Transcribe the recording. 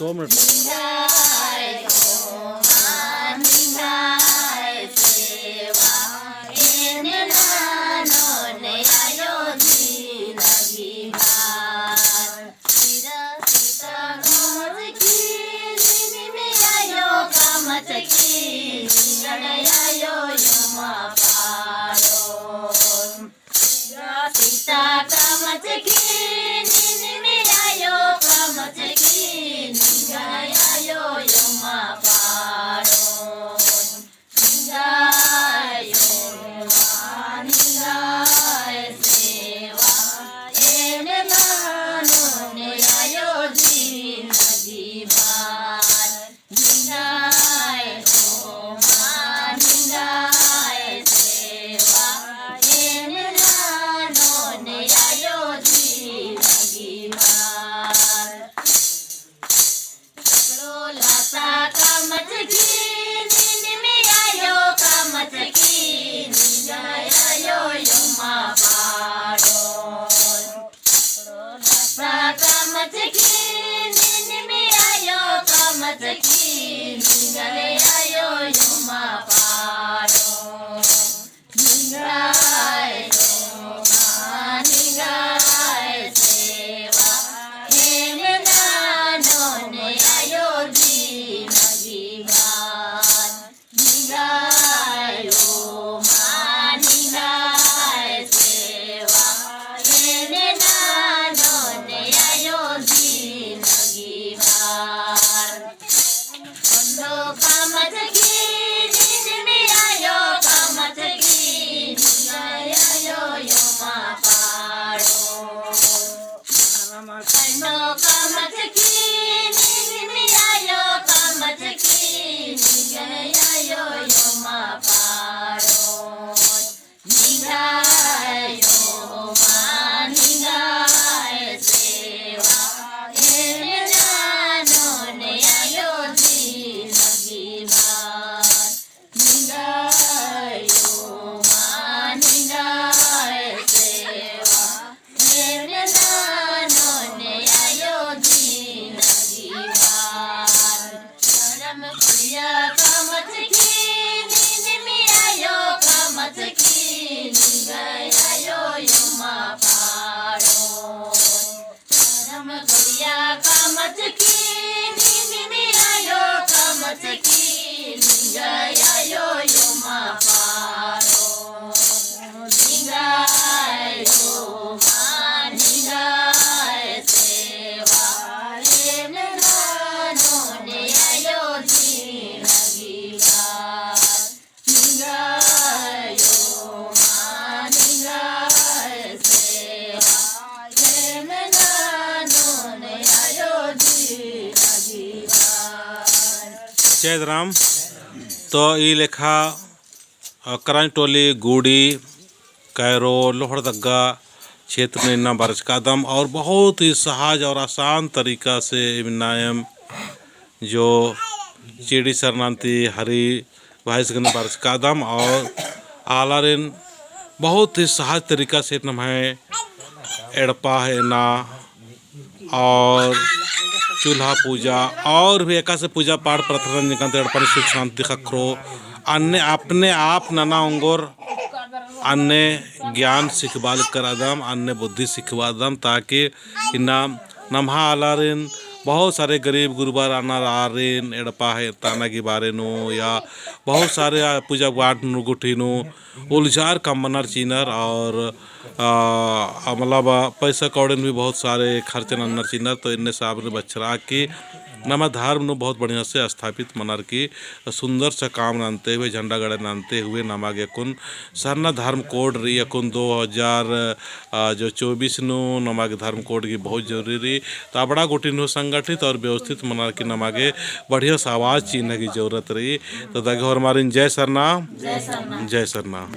2 minute जय राम। तो ये लेखा करंटोली गूड़ी कैरो लोहड़दग्गा क्षेत्र में इन्ना बरस कादम और बहुत ही सहज और आसान तरीका से इनायम जो चीड़ी शरणांति हरी वाइसगन बरस कादम और आलारिन बहुत ही सहज तरीका से नम्हे एड़पा है ना और चूल्हा पूजा और भी एका से पूजा पाठ प्रथरन निकलते एड़पन सुख शांति खखरो अन्य अपने आप नना अंगोर अन्य ज्ञान सिखबाल करादम अन्य बुद्धि सिखवादम ताकि इनाम नम्हा आलारिन बहुत सारे गरीब गुरुबार आना आरिन एड़पा है ताना की बारे नो या बहुत सारे पूजा पाठ नुगुठी नो उलझार कम्बनर चीनर और मतलब पैसा कौड़न भी बहुत सारे खर्च नन्नर चीनर। तो इन्ने साहब ने बच्चरा की नमा धर्म नु बहुत बढ़िया से स्थापित मनर की सुंदर सा काम नानते हुए झंडा गड़े नानते हुए नमाग यकुन सरना धर्म कोड रही यकुन 2024 नु नमाग धर्म कोड की बहुत जरूरी तो बड़ा गोटी नु संगठित और व्यवस्थित मनर की नमागे बढ़िया सा आवाज़ चीन की जरूरत रही। तो ताकि और हमारी जय सरना जय सरना।